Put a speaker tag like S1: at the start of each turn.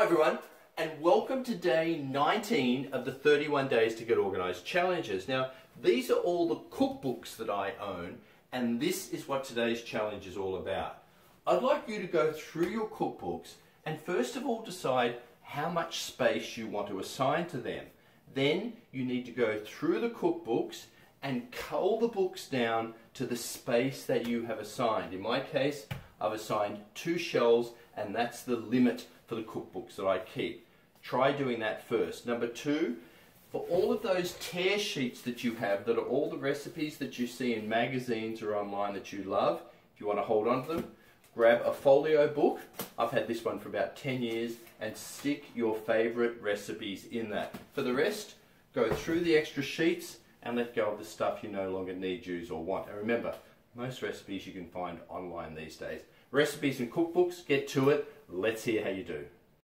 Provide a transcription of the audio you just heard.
S1: everyone, and welcome to day 19 of the 31 Days to Get Organised challenges. Now, these are all the cookbooks that I own, and this is what today's challenge is all about. I'd like you to go through your cookbooks and first of all decide how much space you want to assign to them. Then you need to go through the cookbooks and cull the books down to the space that you have assigned. In my case, I've assigned 2 shelves, and that's the limit for the cookbooks that I keep. Try doing that first. Number 2, for all of those tear sheets that you have that are all the recipes that you see in magazines or online that you love, if you want to hold on to them, grab a folio book. I've had this one for about 10 years, and stick your favourite recipes in that. For the rest, go through the extra sheets and let go of the stuff you no longer need, use or want. And remember, most recipes you can find online these days. Recipes and cookbooks, get to it. Let's hear how you do.